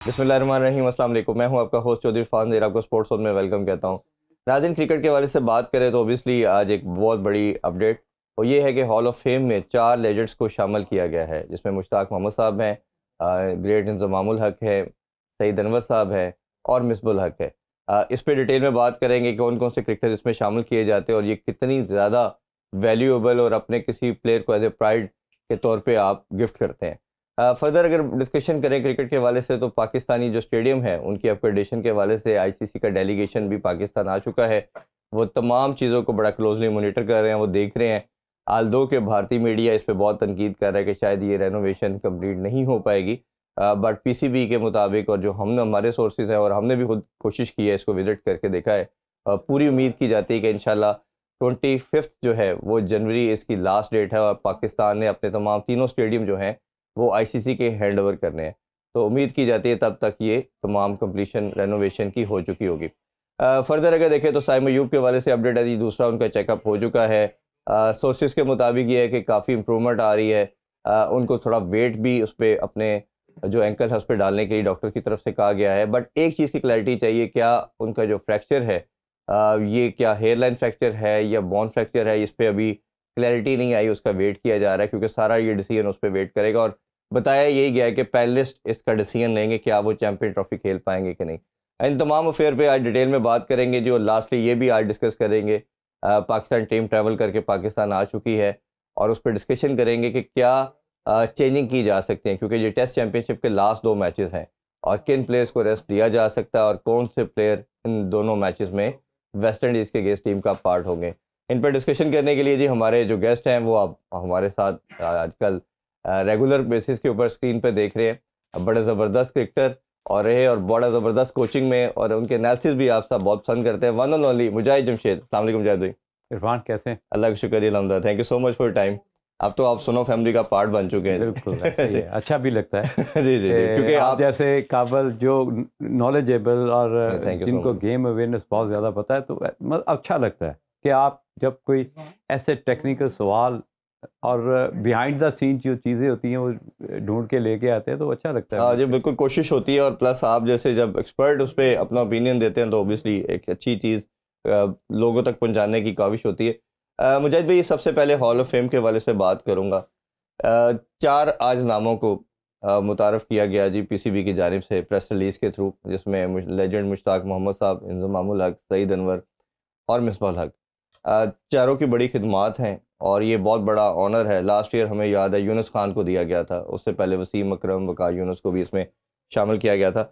बिस्मिल्लाहिर्रहमानिर्रहीम, अस्सलाम वालेकुम। मैं हूं आपका होस्ट चौधरी फान ज़ेर, आपको स्पोर्ट्स जोन में वेलकम कहता हूं। नाज़रीन, क्रिकेट के हवाले से बात करें तो ओबियसली आज एक बहुत बड़ी अपडेट और ये है कि हॉल ऑफ फेम में 4 लेजेंड्स को शामिल किया गया है, जिसमें मुश्ताक मोहम्मद साहब हैं, ग्रेट इंज़मामुल हक है, सईद अनवर साहब हैं और मिसबुल हक है। इस पे डिटेल में बात करेंगे कि कौन कौन से क्रिकेटर इसमें शामिल किए जाते हैं और ये कितनी ज़्यादा वैल्यूएबल और अपने किसी प्लेयर को एज ए प्राइड के तौर पर आप गिफ्ट करते हैं। फर्दर अगर डिस्कशन करें क्रिकेट के हवाले से तो पाकिस्तानी जो स्टेडियम है उनकी अपग्रेडेशन के हवाले से आईसीसी का डेलीगेशन भी पाकिस्तान आ चुका है। वो तमाम चीज़ों को बड़ा क्लोजली मॉनिटर कर रहे हैं, वो देख रहे हैं। आल्दो के भारतीय मीडिया इस पे बहुत तनकीद कर रहा है कि शायद ये रेनोवेशन कंप्लीट नहीं हो पाएगी, बट पीसीबी के मुताबिक और जो हमने हमारे सोर्सेज हैं और हमने भी खुद कोशिश की है, इसको विज़िट करके देखा है, पूरी उम्मीद की जाती है कि इंशाल्लाह 25 जो है वो जनवरी इसकी लास्ट डेट है और पाकिस्तान ने अपने तमाम तीनों स्टेडियम जो हैं वो आईसीसी के हैंड ओवर करने हैं। तो उम्मीद की जाती है तब तक ये तमाम कंप्लीशन रेनोवेशन की हो चुकी होगी। फर्दर अगर देखें तो साइम अयूब के हवाले से अपडेट है जी, दूसरा उनका चेकअप हो चुका है। सोर्सेज के मुताबिक ये है कि काफ़ी इम्प्रूवमेंट आ रही है। उनको थोड़ा वेट भी उस पर अपने जो एंकल है उस पर डालने के लिए डॉक्टर की तरफ से कहा गया है। बट एक चीज़ की क्लैरिटी चाहिए, क्या उनका जो फ्रैक्चर है ये क्या हेयरलाइन फ्रैक्चर है या बोन फ्रैक्चर है, इस पर अभी क्लैरिटी नहीं आई। उसका वेट किया जा रहा है क्योंकि सारा ये डिसीजन उस पर वेट करेगा और बताया यही गया है कि पैनलिस्ट इसका डिसीजन लेंगे क्या वो चैंपियन ट्रॉफी खेल पाएंगे कि नहीं। इन तमाम अफेयर पे आज डिटेल में बात करेंगे जो लास्टली ये भी आज डिस्कस करेंगे। पाकिस्तान टीम ट्रैवल करके पाकिस्तान आ चुकी है और उस पर डिस्कशन करेंगे कि क्या चेंजिंग की जा सकती है, क्योंकि ये टेस्ट चैंपियनशिप के लास्ट 2 मैचेस हैं और किन प्लेयर्स को रेस्ट दिया जा सकता है और कौन से प्लेयर इन दोनों मैचेस में वेस्ट इंडीज़ के अगेंस्ट टीम का पार्ट होंगे। इन पर डिस्कशन करने के लिए जी हमारे जो गेस्ट हैं वो आप हमारे साथ आजकल रेगुलर बेसिस के ऊपर स्क्रीन पे देख रहे हैं। बड़े ज़बरदस्त क्रिकेटर और रहे और बड़ा ज़बरदस्त कोचिंग में और उनके एनालिसिस भी आप सब बहुत पसंद करते हैं। वन एंड ओनली मुजाहिद जमशेद। अस्सलाम वालेकुम मुजाहिद भाई। इरफान कैसे हैं? अल्लाह का शुक्र अलहमद, thank you so much for time. अब तो आप सुनो फैमिली का पार्ट बन चुके हैं। बिल्कुल ऐसे ही जी है। अच्छा भी लगता है जी जी जी, क्योंकि आप आप जैसे काबिल जो नॉलेजेबल और थैंक यू सो जिनको मच। गेम अवेयरनेस बहुत ज़्यादा पता है, तो अच्छा लगता है कि आप जब कोई ऐसे टेक्निकल सवाल और बिहाइंड द सीन जो चीज़ें होती हैं वो ढूंढ के लेके आते हैं, तो अच्छा लगता है हाँ जी, मुझे। बिल्कुल कोशिश होती है और प्लस आप जैसे जब एक्सपर्ट उस पर अपना ओपिनियन देते हैं तो ऑब्वियसली एक अच्छी चीज़ लोगों तक पहुंचाने की काविश होती है। मुजाहिद भाई, सबसे पहले हॉल ऑफ फेम के हवाले से बात करूंगा। 4 आज नामों को मुतारफ़ किया गया जी पीसीबी की जानिब से प्रेस रिलीज़ के थ्रू, जिसमें लेजेंड मुश्ताक मोहम्मद साहब, इंज़मामुल हक, सईद अनवर और मिसबाह हक। चारों की बड़ी खिदमात हैं और ये बहुत बड़ा ऑनर है। लास्ट ईयर हमें याद है यूनुस खान को दिया गया था, उससे पहले वसीम अकरम, वकार यूनुस को भी इसमें शामिल किया गया था।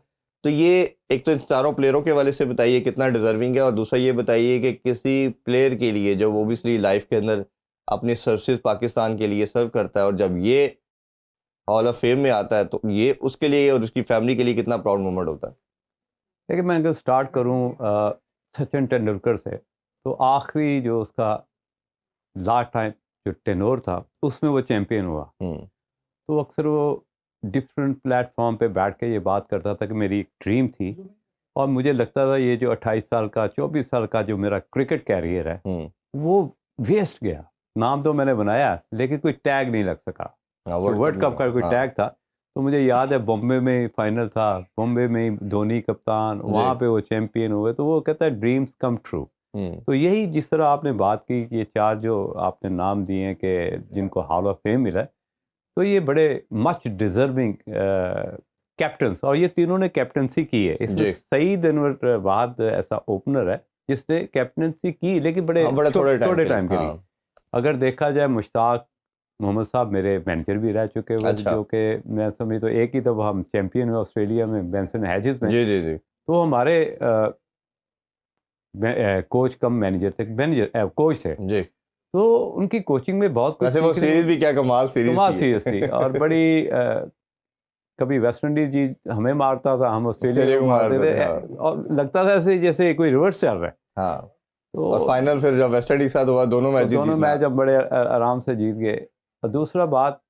तो ये एक तो इन चारों प्लेयरों के हवाले से बताइए कितना डिज़र्विंग है और दूसरा ये बताइए कि किसी प्लेयर के लिए जो ओबियसली लाइफ के अंदर अपनी सर्विसेज पाकिस्तान के लिए सर्व करता है और जब ये हॉल ऑफ फेम में आता है तो ये उसके लिए और उसकी फैमिली के लिए कितना प्राउड मोमेंट होता है। देखिए, मैं अगर स्टार्ट करूँ सचिन तेंदुलकर से, तो आखिरी जो उसका लास्ट टाइम जो टेनोर था उसमें वो चैम्पियन हुआ। हम्म। तो अक्सर वो डिफरेंट प्लेटफॉर्म पे बैठ के ये बात करता था कि मेरी एक ड्रीम थी और मुझे लगता था ये जो 28 साल का 24 साल का जो मेरा क्रिकेट कैरियर है वो वेस्ट गया। नाम तो मैंने बनाया लेकिन कोई टैग नहीं लग सका। हाँ, जो वर्ल्ड कप का कोई हाँ टैग था, तो मुझे याद है बॉम्बे में फाइनल था, बॉम्बे में ही धोनी कप्तान, वहाँ पे वो चैम्पियन हुए। तो वो कहता है ड्रीम्स कम ट्रू। तो यही जिस तरह आपने बात की कि ये 4 जो आपने नाम दिए हैं कि जिनको हॉल ऑफ फेम मिला है, तो ये बड़े मच डिजर्विंग कैप्टन्स, और ये तीनों ने कैप्टनसी की है। इसमें जी। सईद अनवर वाद ऐसा ओपनर है जिसने कैप्टनसी की लेकिन बड़े हाँ, बड़े थोड़े टाइम थोड़े के लिए। टाइम के लिए। हाँ। अगर देखा जाए, मुश्ताक मोहम्मद साहब मेरे मैनेजर भी रह चुके हुए, अच्छा। जो कि मैं समझ तो एक ही दफ़ा हम चैंपियन हुए ऑस्ट्रेलिया में बेंसन हैजेस में। जी जी जी तो हमारे कोच कम मैनेजर थे, मैनेजर कोच थे। जी। तो उनकी कोचिंग में बहुत कुछ वैसे वो सीखने सीरीज भी क्या कमाल सीरीज कमाल थी। सीरीज थी और बड़ी कभी वेस्ट इंडीज जी हमें मारता था, हम ऑस्ट्रेलिया ऑस्ट्रेलिया को को मारते मारते थे, थे, हाँ। और लगता था ऐसे जैसे कोई रिवर्स चल रहा है। हाँ, और तो फाइनल फिर जब वेस्ट इंडीज के साथ हुआ दोनों तो मैच दोनों जीतना। मैच अब बड़े आराम से जीत गए। और दूसरा बात,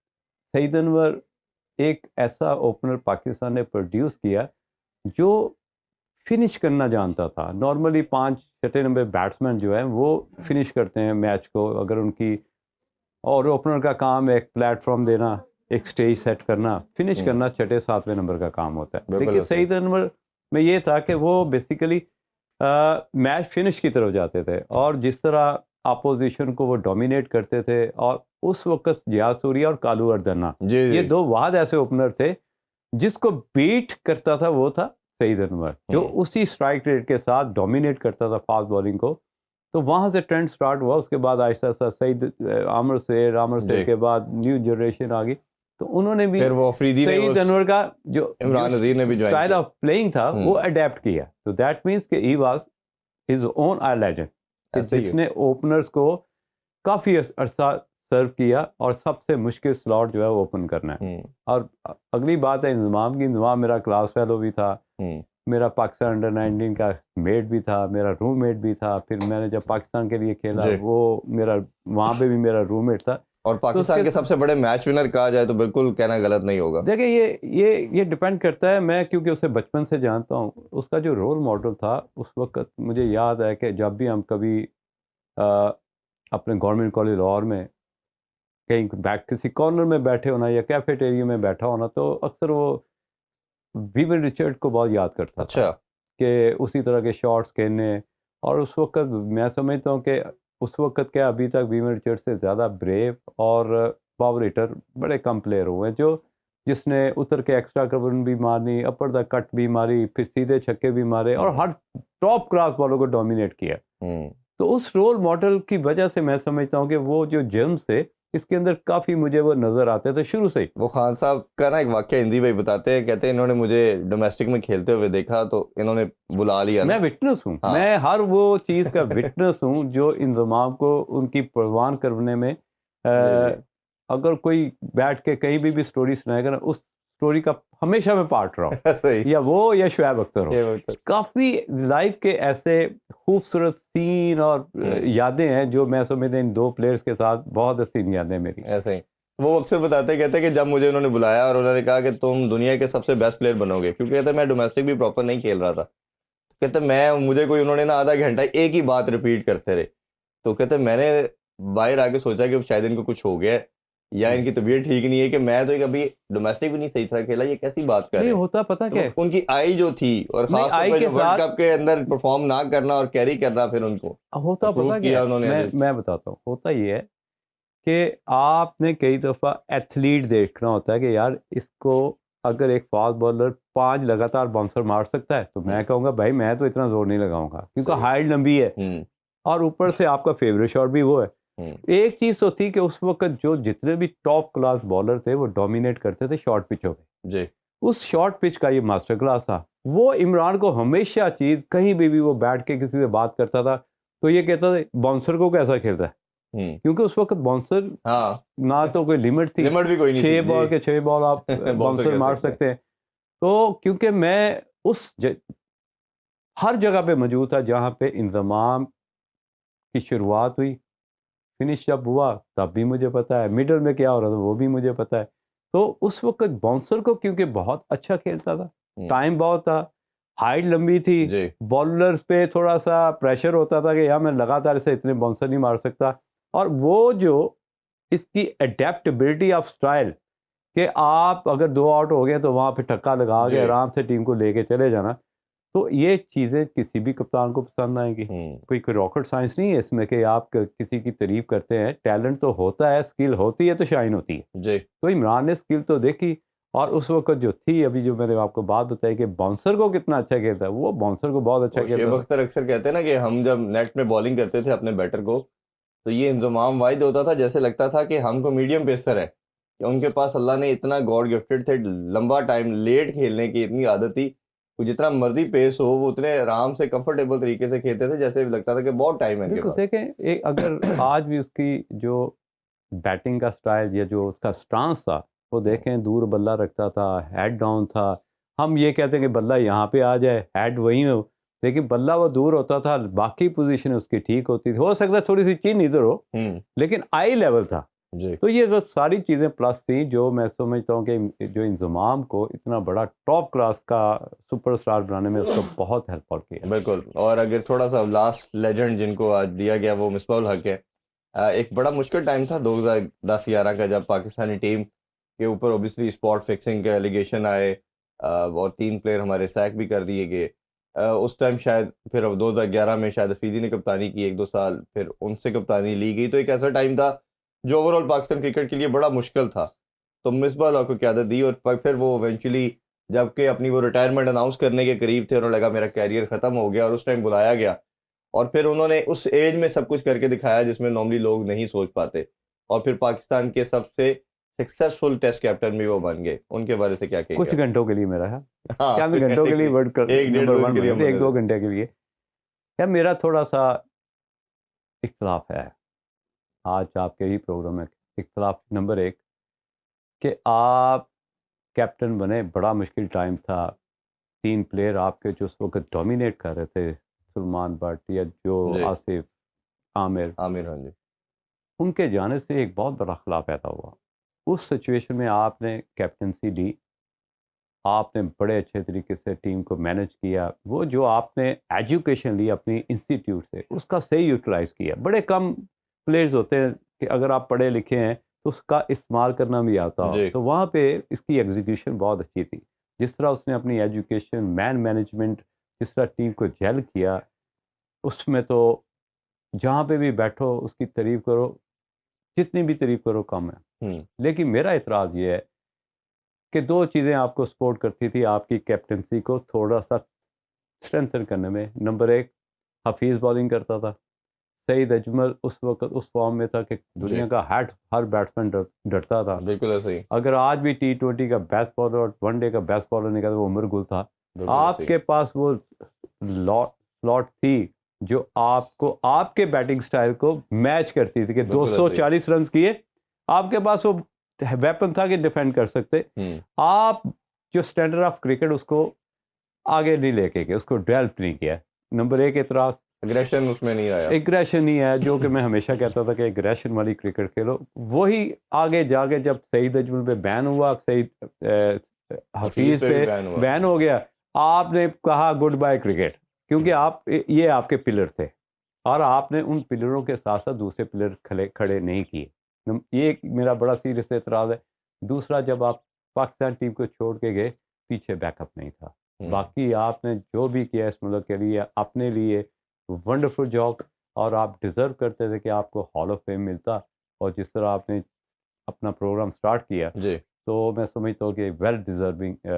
सईद अनवर एक ऐसा ओपनर पाकिस्तान ने प्रोड्यूस किया जो फिनिश करना जानता था। नॉर्मली 5 छठे नंबर बैट्समैन जो है वो फिनिश करते हैं मैच को, अगर उनकी, और ओपनर का काम है एक प्लेटफॉर्म देना, एक स्टेज सेट करना, फिनिश करना छठे सातवें नंबर का काम होता है। बिल्कुल लेकिन सईद अनवर में ये था कि वो बेसिकली मैच फिनिश की तरफ जाते थे और जिस तरह अपोजिशन को वो डोमिनेट करते थे। और उस वक्त जिया सूर्या और कालू अर्दना, जी ये जी दो वाद ऐसे ओपनर थे जिसको बीट करता था, वो था सईद अनवर, जो उसी स्ट्राइक रेट के साथ डोमिनेट करता था फास्ट बॉलिंग को। तो वहाँ से ट्रेंड स्टार्ट हुआ। उसके बाद आहिस्ता आहिस्ता सईद आमर शेर के बाद न्यू जनरेशन आ गई, तो उन्होंने भी फिर वो अफरीदी ने सईद अनवर का जो इमरान नज़ीर ने भी ज्वाइन स्टाइल किया। ऑफ प्लेइंग था वो अडेप्ट किया। तो दैट मीन्स कि he was his own I legend, ऐसे ही है। जिसने ओपनर्स को काफ़ी अरसा सर्व किया और सबसे मुश्किल स्लॉट जो है वो ओपन करना है। और अगली बात है इंजमाम की। इंजमाम मेरा क्लास फेलो भी था, मेरा पाकिस्तान अंडर 19 का मेट भी था, मेरा रूममेट भी था। फिर मैंने जब पाकिस्तान के लिए खेला जी। वो मेरा वहाँ पे भी मेरा रूममेट था। और पाकिस्तान के सबसे बड़े मैच विनर कहा जाए तो बिल्कुल कहना गलत नहीं होगा। देखिए ये डिपेंड करता है। मैं क्योंकि उसे बचपन से जानता हूँ, उसका जो रोल मॉडल था उस वक्त मुझे याद है कि जब भी हम कभी अपने गवर्नमेंट कॉलेज लाहौर में कहीं किसी कॉर्नर में बैठे होना या कैफेटेरिया में बैठा होना, तो अक्सर वो वीवन रिचर्ड को बहुत याद करता था अच्छा। कि उसी तरह के शॉट्स खेलने। और उस वक्त मैं समझता हूँ कि उस वक्त क्या अभी तक वीवन रिचर्ड से ज़्यादा ब्रेव और पावर हिटर बड़े कम प्लेयर हुए हैं, जो जिसने उतर के एक्स्ट्रा कवर भी मारनी, अपर द कट भी मारी, फिर सीधे छक्के भी मारे और हर टॉप क्लास बॉलों को डोमिनेट किया। तो उस रोल मॉडल की वजह से मैं समझता हूँ कि वो जो जर्म से इसके अंदर काफ़ी मुझे वो नज़र आते थे शुरू से ही। वो खान साहब का ना एक वाक्य हिंदी भाई बताते हैं, कहते हैं इन्होंने मुझे डोमेस्टिक में खेलते हुए देखा तो इन्होंने बुला लिया ना। मैं विटनेस हूँ। हाँ। मैं हर वो चीज़ का विटनेस हूँ जो इंजमाम को उनकी परवान करने में अगर कोई बैठ के कहीं भी स्टोरी सुनाएगा ना, उस स्टोरी का हमेशा मैं पार्ट रहा हूँ। सही। या वो या शुएब अख्तर हो। काफ़ी लाइफ के ऐसे खूबसूरत सीन और यादें हैं जो मैं समझता इन दो प्लेयर्स के साथ बहुत हसीन यादें मेरी। ऐसे ही वो अक्सर बताते कहते कि जब मुझे उन्होंने बुलाया और उन्होंने कहा कि तुम दुनिया के सबसे बेस्ट प्लेयर बनोगे, क्योंकि कहते मैं डोमेस्टिक भी प्रॉपर नहीं खेल रहा था। कहते मुझे कोई उन्होंने ना आधा घंटा एक ही बात रिपीट करते रहे। तो कहते मैंने बाहर आके सोचा कि शायद इनको कुछ हो गया है या इनकी तबीयत ठीक नहीं है कि मैं तो कभी डोमेस्टिक भी नहीं सही तरह खेला, ये कैसी बात कर रहे हैं। होता पता क्या, तो उनकी आई जो थी और खास तौर पे वर्ल्ड कप के अंदर परफॉर्म ना करना और कैरी करना, फिर उनको होता पता क्या उन्होंने। मैं बताता हूँ। होता ये है कि आपने कई दफ़ा एथलीट देखना होता है कि यार इसको अगर एक फास्ट बॉलर 5 लगातार बाउंसर मार सकता है तो मैं कहूँगा भाई मैं तो इतना जोर नहीं लगाऊंगा, क्योंकि हाइट लंबी है और ऊपर से आपका फेवरेट शॉट भी वो है। एक चीज़ तो थी कि उस वक्त जो जितने भी टॉप क्लास बॉलर थे वो डोमिनेट करते थे शॉर्ट पिचों पे जी। उस शॉर्ट पिच का ये मास्टर क्लास था। वो इमरान को हमेशा चीज़ कहीं भी वो बैठ के किसी से बात करता था तो ये कहता था बाउंसर को कैसा खेलता है, क्योंकि उस वक्त बाउंसर ना तो कोई लिमिट थी, लिमिट भी कोई नहीं 6 बॉल के 6 बॉल आप बाउंसर मार सकते हैं। तो क्योंकि मैं हर जगह पे मौजूद था जहाँ पे इंजमाम की शुरुआत हुई, फिनिश जब हुआ तब भी मुझे पता है, मिडल में क्या हो रहा था वो भी मुझे पता है। तो उस वक्त बाउंसर को क्योंकि बहुत अच्छा खेलता था, टाइम बहुत था, हाइट लंबी थी, बॉलर्स पे थोड़ा सा प्रेशर होता था कि यार मैं लगातार इसे इतने बाउंसर नहीं मार सकता। और वो जो इसकी एडेप्टेबिलिटी ऑफ स्टाइल कि आप अगर 2 आउट हो गए तो वहाँ पे टक्का लगा के आराम से टीम को लेके चले जाना, तो ये चीज़ें किसी भी कप्तान को पसंद आएंगी। कोई रॉकेट साइंस नहीं है इसमें कि आप किसी की तारीफ करते हैं, टैलेंट तो होता है, स्किल होती है तो शाइन होती है जी। तो इमरान ने स्किल तो देखी और उस वक्त जो थी, अभी जो मैंने आपको बात बताई कि बाउंसर को कितना अच्छा खेलता है, वो बाउंसर को बहुत अच्छा खेलता है। अख्तर अक्सर कहते हैं ना कि हम जब नेट में बॉलिंग करते थे अपने बैटर को तो ये इंजमाम वाहिद होता था, जैसे लगता था कि हमको मीडियम पेसर है कि उनके पास अल्लाह ने इतना गॉड गिफ्टेड थे, लंबा टाइम लेट खेलने की इतनी आदत थी, जितना मर्जी पेस हो वो उतने आराम से कंफर्टेबल तरीके से खेलते थे, जैसे लगता था कि बहुत टाइम है इनके पास। देखें अगर आज भी उसकी जो बैटिंग का स्टाइल या जो उसका स्टांस था वो देखें, दूर बल्ला रखता था, हेड डाउन था। हम ये कहते हैं कि बल्ला यहाँ पे आ जाए, हेड वहीं हो, लेकिन बल्ला वो दूर होता था, बाकी पोजीशन उसकी ठीक होती थी। हो सकता है थोड़ी सी चीन इधर हो लेकिन आई लेवल था जी। तो ये जो सारी चीज़ें प्लस थी जो मैं समझता हूँ कि जो इंजमाम को इतना बड़ा टॉप क्लास का सुपरस्टार बनाने में उसको बहुत हेल्पफुल किया। बिल्कुल। और अगर थोड़ा सा लास्ट लेजेंड जिनको आज दिया गया वो मिसबाह उल हक है। एक बड़ा मुश्किल टाइम था 2010-11 का, जब पाकिस्तानी टीम के ऊपर ऑब्वियसली स्पॉट फिक्सिंग के एलिगेशन आए और 3 प्लेयर हमारे सैक भी कर दिए गए। उस टाइम शायद फिर 2011 में शायद अफरीदी ने कप्तानी की 1-2 साल, फिर उनसे कप्तानी ली गई। तो एक ऐसा टाइम था जो ओवरऑल पाकिस्तान क्रिकेट के लिए बड़ा मुश्किल था। तो मिसबाह हक को क़यादत दी और फिर वो इवेंचुअली जबकि अपनी वो रिटायरमेंट अनाउंस करने के करीब थे, उन्हें लगा मेरा कैरियर ख़त्म हो गया और उस टाइम बुलाया गया और फिर उन्होंने उस एज में सब कुछ करके दिखाया जिसमें नॉर्मली लोग नहीं सोच पाते और फिर पाकिस्तान के सबसे सक्सेसफुल टेस्ट कैप्टन भी वो बन गए। उनके बारे से क्या कुछ कहेंगे? घंटों के लिए मेरा है, हाँ, चंद कुछ घंटों के लिए वर्ल्ड कप 1 डेढ़ नंबर 2 वन दिन के लिए बने, 1-2 हम घंटे के लिए। यार मेरा थोड़ा सा इख्तलाफ है आज आपके ही प्रोग्राम में। इख्तलाफ नंबर 1 कि आप कैप्टन बने, बड़ा मुश्किल टाइम था। 3 प्लेयर आपके जो उस वक्त डोमिनेट कर रहे थे, सलमान बट या जो जी, आसिफ, आमिर, आमिर, हाँ जी। उनके जाने से एक बहुत बड़ा खिलाफ पैदा हुआ। उस सिचुएशन में आपने कैप्टनसी ली, आपने बड़े अच्छे तरीके से टीम को मैनेज किया। वो जो आपने एजुकेशन ली अपनी इंस्टीट्यूट से, उसका सही यूटिलाइज़ किया। बड़े कम प्लेयर्स होते हैं कि अगर आप पढ़े लिखे हैं तो उसका इस्तेमाल करना भी आता हो। जी, तो वहाँ पे इसकी एग्जीक्यूशन बहुत अच्छी थी। जिस तरह उसने अपनी एजुकेशन, मैन मैनेजमेंट, जिस तरह टीम को जेल किया, उसमें तो जहाँ पे भी बैठो उसकी तारीफ़ करो, जितनी भी तारीफ़ करो कम है। हुँ, लेकिन मेरा एतराज़ ये है कि 2 चीज़ें आपको सपोर्ट करती थी आपकी कैप्टनसी को थोड़ा-सा स्ट्रेंथन करने में। नंबर 1, हफ़ीज़ बॉलिंग करता था। सईद अजमल उस वक़्त उस फॉर्म में था कि जी, दुनिया का हर बैट्समैन डरता था। बिल्कुल ऐसे ही, अगर आज भी टी20 का बेस्ट बॉलर और वनडे का बेस्ट बॉलर निकला तो वो उमर गुल था। बिल्कुल ऐसे ही। आपके पास वो स्लॉट थी जो आपको आपके बैटिंग स्टाइल को मैच करती थी कि बिल्कुल ऐसे ही। 240 रन किए, आपके पास वो वेपन था कि डिफेंड कर सकते। हुँ, आप जो स्टैंडर्ड ऑफ क्रिकेट उसको आगे नहीं लेके गए, उसको डेवलप नहीं किया। नंबर 1 एतराज़। एग्रेशन उसमें नहीं आया। एग्रेशन नहीं है, जो कि मैं हमेशा कहता था कि एग्रेशन वाली क्रिकेट खेलो। वही आगे जाके जब सईद अजमल पे बैन हुआ, हफीज़ हफीज़ पे भी पे बैन हुआ। बैन हो गया, आपने कहा गुड बाय क्रिकेट, क्योंकि आप ये आपके पिलर थे और आपने उन पिलरों के साथ साथ दूसरे पिलर खड़े नहीं किए। ये एक मेरा बड़ा सीरियस एतराज़ है। दूसरा, जब आप पाकिस्तान टीम को छोड़ के गए, पीछे बैकअप नहीं था। हुँ, बाकी आपने जो भी किया इस मुल्क के लिए, अपने लिए वंडरफुल जॉब, और आप डिज़र्व करते थे कि आपको हॉल ऑफ फेम मिलता। और जिस तरह आपने अपना प्रोग्राम स्टार्ट किया, जी। तो मैं समझता हूँ कि वेल डिज़र्विंग तो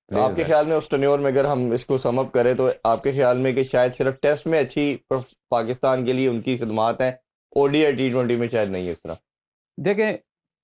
प्लेयर्स आपके हैं। ख़्याल में उस टेन्योर में अगर हम इसको सम अप करें तो आपके ख़्याल में कि शायद सिर्फ़ टेस्ट में अच्छी पाकिस्तान के लिए उनकी खिदमात हैं, ओडीआई टी20 में शायद नहीं है इस तरह? देखें,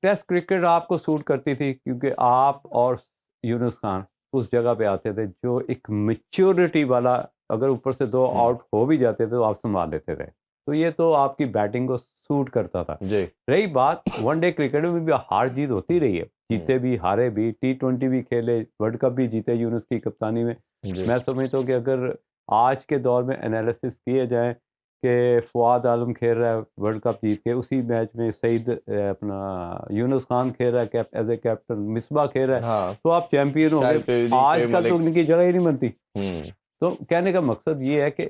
टेस्ट क्रिकेट आपको सूट करती थी क्योंकि आप और यूनुस खान उस जगह पे आते थे जो एक मैच्योरिटी वाला, अगर ऊपर से 2 हुँ, आउट हो भी जाते थे तो आप संभाल लेते थे। तो ये तो आपकी बैटिंग को सूट करता था। जी, रही बात वनडे क्रिकेट में भी हार जीत होती रही है, हुँ, जीते भी हारे भी, टी20 भी खेले, वर्ल्ड कप भी जीते यूनुस की कप्तानी में। जी, मैं समझता हूँ कि अगर आज के दौर में एनालिसिस किए जाएँ कि फ़ुआद आलम खेल रहा है वर्ल्ड कप जीत के, उसी मैच में सईद अपना यूनुस खान खेल रहा है एज ए कैप्टन, मिसबा खेल रहा है, हाँ, तो आप चैंपियन हो शाहिद गए। अफरीदी, शोएब आजकल तो मलिक। उनकी जगह ही नहीं बनती। हुँ, तो कहने का मकसद ये है कि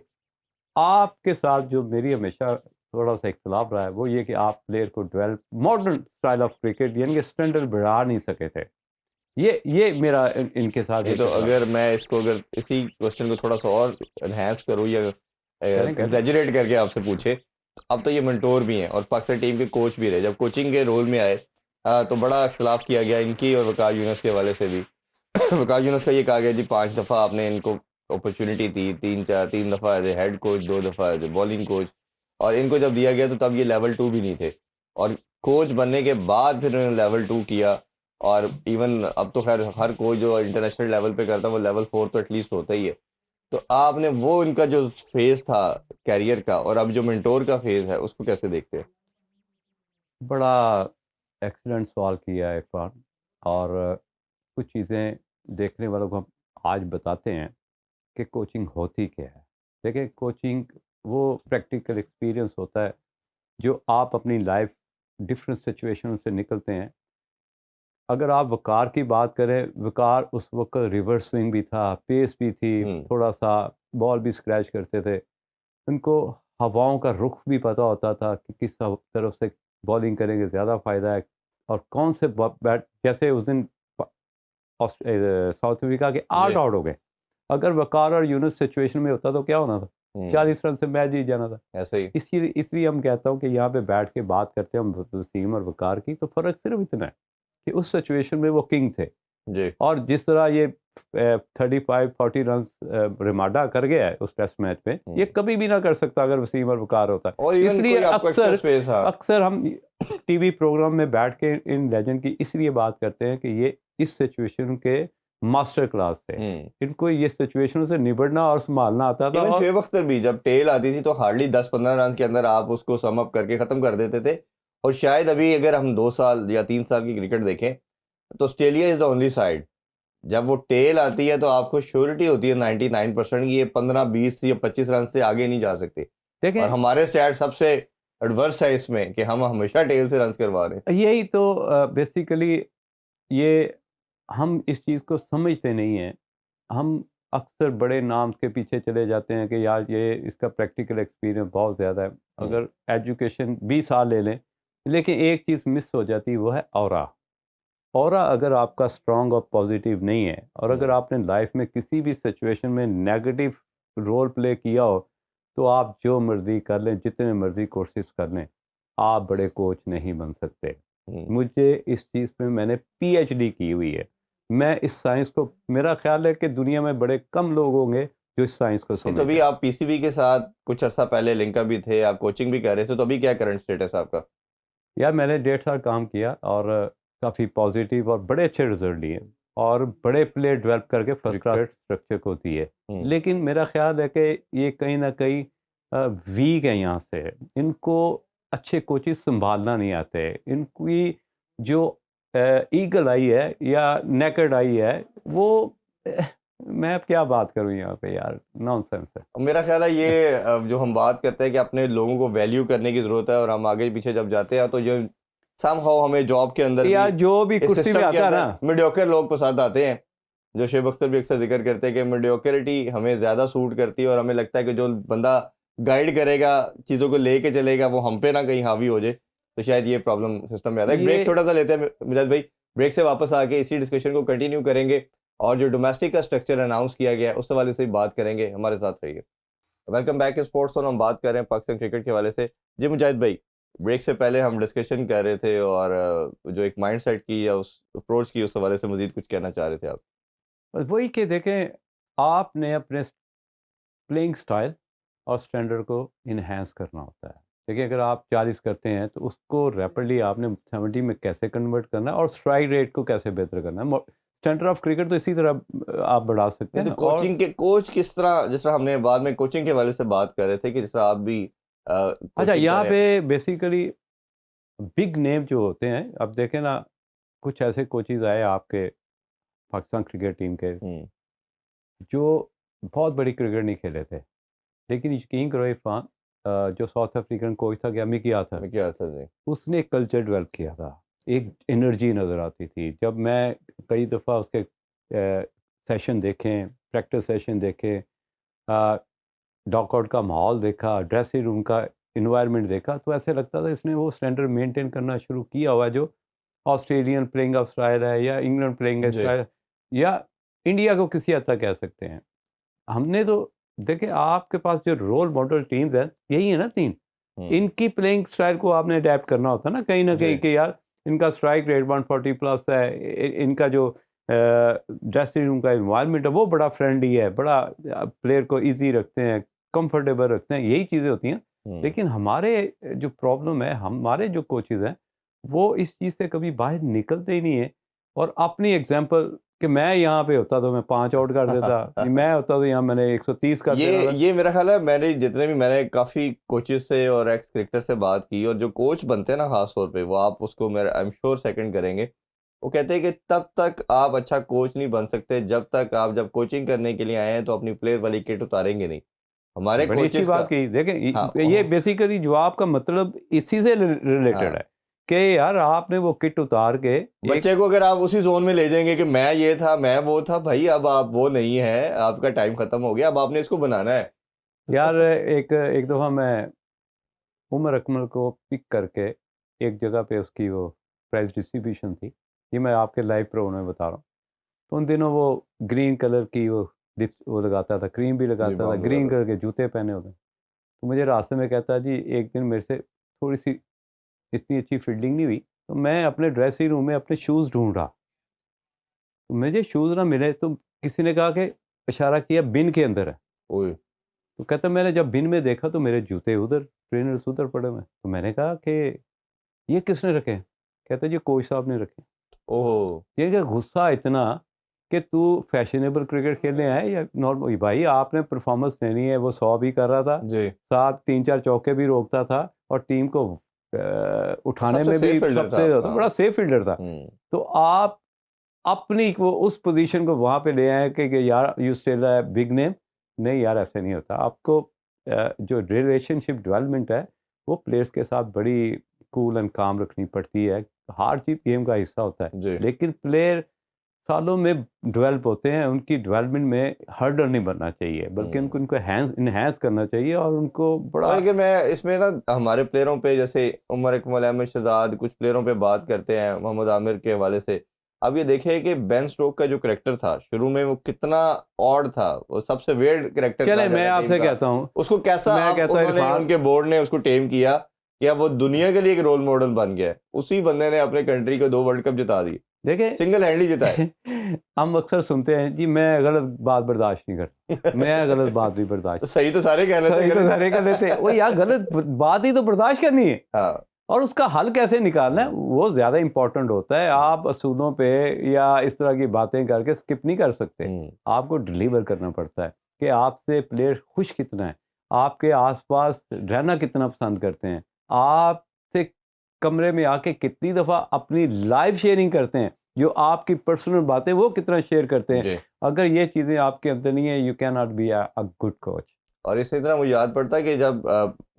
आपके साथ जो मेरी हमेशा थोड़ा-सा इख्तिलाफ रहा है, वो ये कि आप प्लेयर को develop modern style of cricket यानी कि स्टैंडर्ड बढ़ा नहीं सके थे। ये मेरा इनके साथ नहीं एक तो इख्तिलाफ। अगर मैं इसको अगर इसी क्वेश्चन को थोड़ा-सा और एनहांस करूँ या करें? एग्ज़ैजरेट करके आपसे पूछे, अब तो ये मेंटोर भी हैं और पाकिस्तान टीम के कोच भी रहे। जब कोचिंग के रोल में आए तो बड़ा इख्तिलाफ किया गया इनकी और वक़ार यूनुस के हवाले से भी। वक़ार यूनुस का ये कहा गया जी 5 दफ़ा आपने इनको अपॉर्च्युनिटी दी, 3 दफ़ा एज़ ए हेड कोच, 2 दफ़ा एज़ ए बॉलिंग कोच और इनको जब दिया गया तो तब ये लेवल 2 भी नहीं थे और कोच बनने के बाद फिर उन्होंने लेवल 2 किया और इवन अब तो ख़ैर हर कोच जो इंटरनेशनल लेवल पे करता है वो लेवल 4 तो एटलीस्ट होता ही है। तो आपने वो इनका जो फ़ेज़ था करियर का और अब जो मेंटोर का फ़ेज़ है उसको कैसे देखते हैं? बड़ा एक्सीलेंट सवाल किया है इरफान। और कुछ चीज़ें देखने वालों को हम आज बताते हैं कि कोचिंग होती क्या है। देखिए, कोचिंग वो प्रैक्टिकल एक्सपीरियंस होता है जो आप अपनी लाइफ डिफरेंट सिचुएशन से निकलते हैं। अगर आप वक़ार की बात करें, वक़ार उस वक़्त रिवर्स स्विंग भी था, पेस भी थी, हुँ, थोड़ा-सा बॉल भी स्क्रैच करते थे। उनको हवाओं का रुख भी पता होता था कि किस तरफ से बॉलिंग करेंगे ज़्यादा फ़ायदा है, और कौन से बैट, जैसे उस दिन साउथ अफ्रीका के 8 आउट हो गए, अगर वकार और यूनुस सिचुएशन में होता तो क्या होना था, 40 रन से मैच जीत जाना था। ऐसे ही इसलिए हम कहता हूँ कि यहाँ पे बैठ के बात करते हैं हम वसीम और वकार की, तो फ़र्क सिर्फ इतना है कि उस सिचुएशन में वो किंग थे, जी। और जिस तरह ये 35-40 रन रिमाडा कर गया है उस टेस्ट मैच में, ये कभी भी ना कर सकता अगर वसीम और वकार होता। और even इसलिए कोई आपको extra space, हाँ। अक्सर हम टीवी प्रोग्राम में बैठ के इन लेजेंड की इसलिए बात करते हैं कि ये इस सिचुएशन के मास्टर क्लास थे, इनको ये सिचुएशन से निबड़ना और संभालना आता था। इवन और शोएब अख्तर भी जब टेल आती थी तो हार्डली 10-15 रन के अंदर आप उसको सम अप करके खत्म कर देते थे। और शायद अभी अगर हम 2 साल या 3 साल की क्रिकेट देखें तो Australia is the only side, जब वो टेल आती है तो आपको श्योरिटी होती है 99% की ये 15-20 या 25 रन से आगे नहीं जा सकते। देखें, और हमारे स्टैट सबसे एडवर्स है इसमें कि हम हमेशा टेल से रन करवा रहे हैं। यही तो बेसिकली ये हम इस चीज़ को समझते नहीं हैं। हम अक्सर बड़े नाम के पीछे चले जाते हैं कि यार ये इसका प्रैक्टिकल एक्सपीरियंस बहुत ज़्यादा है। अगर एजुकेशन 20 साल ले लें, लेकिन एक चीज़ मिस हो जाती है, वो है ऑरा। ऑरा अगर आपका स्ट्रॉन्ग और पॉजिटिव नहीं है, और अगर आपने लाइफ में किसी भी सिचुएशन में नेगेटिव रोल प्ले किया हो, तो आप जो मर्ज़ी कर लें, जितने मर्ज़ी कोर्सेज कर लें, आप बड़े कोच नहीं बन सकते। मुझे इस चीज़ पे मैंने पीएचडी की हुई है। मैं इस साइंस को, मेरा ख्याल है कि दुनिया में बड़े कम लोग होंगे जो इस साइंस को तो समझते अभी हैं। आप पीसीबी के साथ कुछ अर्सा पहले लिंकअप भी थे, आप कोचिंग भी कर रहे थे, तो अभी क्या करंट स्टेटस है आपका? यार मैंने 1.5 साल काम किया और काफ़ी पॉजिटिव और बड़े अच्छे रिजल्ट लिए, और बड़े प्लेयर डेवलप करके फर्स्ट क्लास स्ट्रक्चर होती है। लेकिन मेरा ख्याल है कि ये कहीं ना कहीं वीक है यहाँ से, इनको अच्छे कोचेज संभालना नहीं आते। इनकी जो ईगल आई है या नेकेड आई है, वो मैं अब क्या बात करूँ यहाँ पे यार, नॉनसेंस है। और मेरा ख्याल है ये जो हम बात करते हैं कि अपने लोगों को वैल्यू करने की ज़रूरत है, और हम आगे पीछे जब जाते हैं तो जो समहाउ हमें जॉब के अंदर यार जो भी कुर्सी में आता है ना, मीडियोकर लोग पसंद आते हैं। जो शोएब अख्तर भी अक्सर जिक्र करते हैं कि मीडियोक्रिटी हमें ज़्यादा सूट करती है, और हमें लगता है कि जो बंदा गाइड करेगा, चीज़ों को लेके चलेगा, वो हम पे ना कहीं हावी हो जाए। तो शायद ये प्रॉब्लम सिस्टम में आता है। एक ब्रेक छोटा सा लेते हैं मिजाज भाई, ब्रेक से वापस आके इसी डिस्कशन को कंटिन्यू करेंगे, और जो डोमेस्टिक का स्ट्रक्चर अनाउंस किया गया है उस हवाले से भी बात करेंगे। हमारे साथ रहिए। वेलकम बैक इन स्पोर्ट्स, और हम बात कर रहे हैं पाकिस्तान क्रिकेट के हवाले से। जी मुजाहिद भाई, ब्रेक से पहले हम डिस्कशन कर रहे थे, और जो एक माइंडसेट की या उस अप्रोच की, उस हवाले से मजीद कुछ कहना चाह रहे थे आप? बस वही कि देखें, आपने अपने प्लेइंग स्टाइल और स्टैंडर्ड को इन्हेंस करना होता है। देखिए, अगर आप 40 करते हैं तो उसको रैपिडली आपने 70 में कैसे कन्वर्ट करना है, और स्ट्राइक रेट को कैसे बेहतर करना है। स्टैंडर्ड ऑफ क्रिकेट तो इसी तरह आप बढ़ा सकते हैं। तो कोचिंग के कोच किस तरह, जिस तरह हमने बाद में कोचिंग के हवाले से बात कर रहे थे कि जिस तरह आप भी अच्छा, यहाँ पे बेसिकली बिग नेम जो होते हैं, अब देखें ना, कुछ ऐसे कोचेज आए आपके पाकिस्तान क्रिकेट टीम के जो बहुत बड़ी क्रिकेट नहीं खेले थे, लेकिन यकीन करो इरफान, जो साउथ अफ्रीकन कोच था, क्या मिकी आर्थर, उसने एक कल्चर डेवलप किया था, एक एनर्जी नज़र आती थी। जब मैं कई दफ़ा उसके सेशन देखें, प्रैक्टिस सेशन देखे, डॉकआउट का माहौल देखा, ड्रेसिंग रूम का इन्वायरमेंट देखा, तो ऐसे लगता था इसने वो स्टैंडर्ड मेंटेन करना शुरू किया हुआ है जो ऑस्ट्रेलियन प्लेइंग ऑफ स्टाइल है, या इंग्लैंड प्लेइंग स्टाइल, या इंडिया को किसी हद तक कह सकते हैं। हमने तो देखिए, आपके पास जो रोल मॉडल टीम्स हैं यही है ना 3, इनकी प्लेइंग स्टाइल को आपने अडेप्ट करना होता है ना कहीं कि यार इनका स्ट्राइक रेट 140 प्लस है, इनका जो ड्रेसिंग रूम का इन्वायरमेंट है वो बड़ा फ्रेंडली है, बड़ा प्लेयर को इजी रखते हैं, कंफर्टेबल रखते हैं, यही चीज़ें होती हैं। लेकिन हमारे जो प्रॉब्लम है, हमारे जो कोचेज़ हैं वो इस चीज़ से कभी बाहर निकलते ही नहीं है, और अपनी एग्जांपल कि मैं यहाँ पे होता तो मैं 5 आउट कर देता, मैं होता तो यहाँ मैंने 130 कर देता। ये मेरा ख्याल है, मैंने काफ़ी कोचेस से और एक्स क्रिकेटर से बात की, और जो कोच बनते हैं ना खास तौर पे, वो आप उसको मेरा आई एम श्योर सेकंड करेंगे, वो कहते हैं कि तब तक आप अच्छा कोच नहीं बन सकते जब तक आप, जब कोचिंग करने के लिए आए हैं तो अपनी प्लेयर वाली किट उतारेंगे नहीं। हमारे बड़ी अच्छी कोचेस बात का, की। देखें, हाँ, ये बेसिकली जवाब का मतलब इसी से रिलेटेड है कि यार आपने वो किट उतार के बच्चे को अगर आप उसी जोन में ले जाएंगे कि मैं ये था, मैं वो था, भाई अब आप वो नहीं है, आपका टाइम खत्म हो गया, अब आपने इसको बनाना है। यार एक दफ़ा मैं उमर अकमल को पिक करके एक जगह पे उसकी वो प्राइज डिस्ट्रीब्यूशन थी, ये मैं आपके लाइव प्रोग्राम में बता रहा हूँ। तो उन दिनों वो ग्रीन कलर की वो लगाता था, क्रीम भी लगाता था, ग्रीन कलर के जूते पहने होते। तो मुझे रास्ते में कहता जी एक दिन मेरे से थोड़ी सी इतनी अच्छी फील्डिंग नहीं हुई, तो मैं अपने ड्रेसिंग रूम में अपने शूज़ ढूंढ रहा, तो मुझे शूज़ ना मिले, तो किसी ने कहा कि इशारा किया बिन के अंदर है। ओए तो कहता मैंने जब बिन में देखा तो मेरे जूते उधर, ट्रेनर्स उधर पड़े हुए हैं। तो मैंने कहा कि ये किसने रखे हैं? कहता जी कोच साहब ने रखे। ओहो ये क्या गुस्सा इतना कि तू फैशनेबल क्रिकेट खेलने आया या नॉर्मल? भाई आपने परफॉर्मेंस लेनी है। वो 100 भी कर रहा था, जी, साथ 3-4 चौके भी रोकता था और टीम को उठाने सबसे में भी सेफ फील्डर था सबसे अपना। बड़ा सेफ फील्डर था। तो आप अपनी वो उस पोजीशन को वहाँ पे ले आए कि यार you still a big name. नहीं यार, ऐसे नहीं होता। आपको जो रिलेशनशिप डेवलपमेंट है वो प्लेयर्स के साथ बड़ी कूल एंड काम रखनी पड़ती है। हार जीत गेम का हिस्सा होता है, जी। लेकिन प्लेयर सालों में डेवलप होते हैं। उनकी डेवलपमेंट में हर्डल नहीं बनना चाहिए, बल्कि उनको उनको इन्हेंस करना चाहिए और उनको बड़ा। और लेकिन मैं इसमें ना हमारे प्लेयरों पे जैसे उमर इकबाल, अहमद शहजाद, कुछ प्लेयरों पे बात करते हैं मोहम्मद आमिर के हवाले से। अब ये देखिए कि बेन स्टोक का जो करेक्टर था शुरू में वो कितना ऑड था, वो सबसे वेird करेक्टर कहा चले जाता मैं है टीम आपसे का। कहता हूँ, उसको कैसा मैं अब कहता हूँ उन्होंने इरफान, उनके बोर्ड ने उसको टेम किया कि अब वो दुनिया के लिए एक रोल मॉडल बन गया है। उसी बंदे ने अपने कंट्री को 2 वर्ल्ड कप जिता दिए, देखे सिंगल हैंडली जिताए। हम अक्सर सुनते हैं जी मैं गलत बात बर्दाश्त नहीं करता, मैं गलत बात भी बर्दाश्त तो सही तो सारे कह सही लेते तो सारे कर लेते हैं। वो यार गलत बात ही तो बर्दाश्त करनी है, हाँ और उसका हल कैसे निकालना है वो ज़्यादा इंपॉर्टेंट होता है। आप असूलों पे या इस तरह की बातें करके स्किप नहीं कर सकते। आपको डिलीवर करना पड़ता है कि आपसे प्लेयर खुश कितना है, आपके आसपास रहना कितना पसंद करते हैं, आपसे कमरे में आके कितनी दफ़ा अपनी लाइव शेयरिंग करते हैं, जो आपकी पर्सनल बातें वो कितना शेयर करते हैं। जी। अगर ये चीज़ें आपके अंदर नहीं है, you can not be a good coach. और इसी तरह मुझे याद पड़ता है कि जब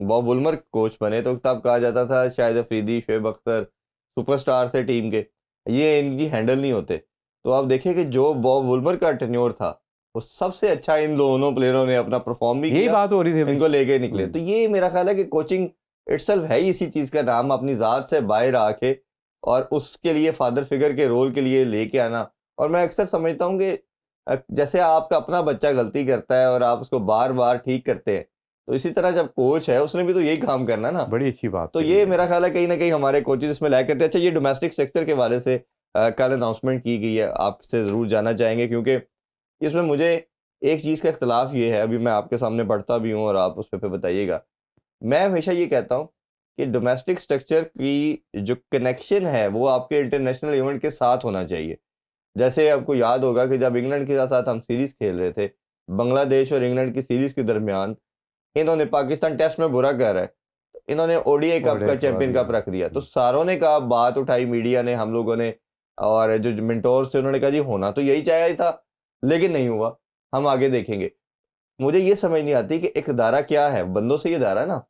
बॉब वुल्मर कोच बने तो तब कहा जाता था शाहिद अफरीदी, शोएब अख्तर सुपरस्टार थे टीम के, ये इनकी हैंडल नहीं होते। तो आप देखिए कि जो बॉब वुल्मर का टेन्योर था वो सबसे अच्छा इन दोनों प्लेयरों ने अपना परफॉर्म भी यही किया, बात हो रही थी अभी। इनको लेके निकले। तो ये मेरा ख्याल है कि कोचिंग इटसेल्फ है ही इसी चीज़ का नाम, अपनी ज़ात से बाहर आके और उसके लिए फादर फिगर के रोल के लिए लेके आना। और मैं अक्सर समझता हूँ कि जैसे आपका अपना बच्चा गलती करता है और आप उसको बार बार ठीक करते हैं, तो इसी तरह जब कोच है उसने भी तो यही काम करना ना। बड़ी अच्छी बात तो कही ये है। मेरा ख्याल है कहीं ना कहीं हमारे कोचेज इसमें लाइक करते हैं। अच्छा, ये डोमेस्टिक सेक्टर के वाले से कल अनाउंसमेंट की गई है, आपसे ज़रूर जानना चाहेंगे, क्योंकि इसमें मुझे एक चीज़ का इख्तलाफ ये है, अभी मैं आपके सामने पढ़ता भी हूँ और आप उस पे बताइएगा। मैं हमेशा ये कहता हूँ कि डोमेस्टिक स्ट्रक्चर की जो कनेक्शन है वो आपके इंटरनेशनल इवेंट के साथ होना चाहिए। जैसे आपको याद होगा कि जब इंग्लैंड के साथ हम सीरीज खेल रहे थे, बांग्लादेश और इंग्लैंड की सीरीज के दरमियान इन्होंने पाकिस्तान टेस्ट में बुरा कर रहा है, इन्होंने ओडीआई कप का चैंपियन कप रख दिया। तो सारों ने कहा, बात उठाई मीडिया ने, हम लोगों ने, और जो मेंटोर्स थे उन्होंने कहा जी होना तो यही चाहिए था, लेकिन नहीं हुआ, हम आगे देखेंगे। मुझे ये समझ नहीं आती कि एक इदारा क्या है, बंदों से ही इदारा है ना,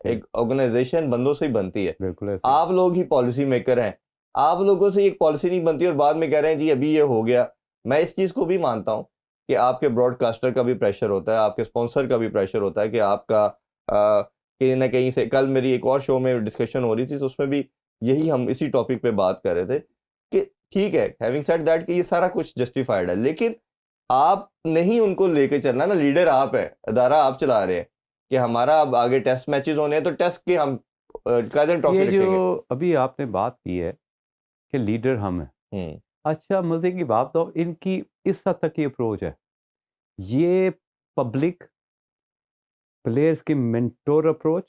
एक ऑर्गेनाइजेशन बंदों से ही बनती है। बिल्कुल ऐसे। आप लोग ही पॉलिसी मेकर हैं, आप लोगों से एक पॉलिसी नहीं बनती और बाद में कह रहे हैं जी अभी ये हो गया। मैं इस चीज़ को भी मानता हूँ कि आपके ब्रॉडकास्टर का भी प्रेशर होता है, आपके स्पॉन्सर का भी प्रेशर होता है कि आपका कहीं ना कहीं से। कल मेरी एक और शो में डिस्कशन हो रही थी तो उसमें भी यही हम इसी टॉपिक पे बात कर रहे थे कि ठीक है, हैविंग सेड दैट कि ये सारा कुछ जस्टिफाइड है, लेकिन आप नहीं उनको लेके चलना ना। लीडर आप है, अदारा आप चला रहे हैं कि हमारा अब आगे टेस्ट मैचेस होने हैं तो टेस्ट के हम कायदन ट्रॉफी ये रखेंगे। जो अभी आपने बात की है कि लीडर हम हैं, अच्छा मज़े की बात तो इनकी इस हद तक की अप्रोच है, ये पब्लिक प्लेयर्स की मेंटोर अप्रोच,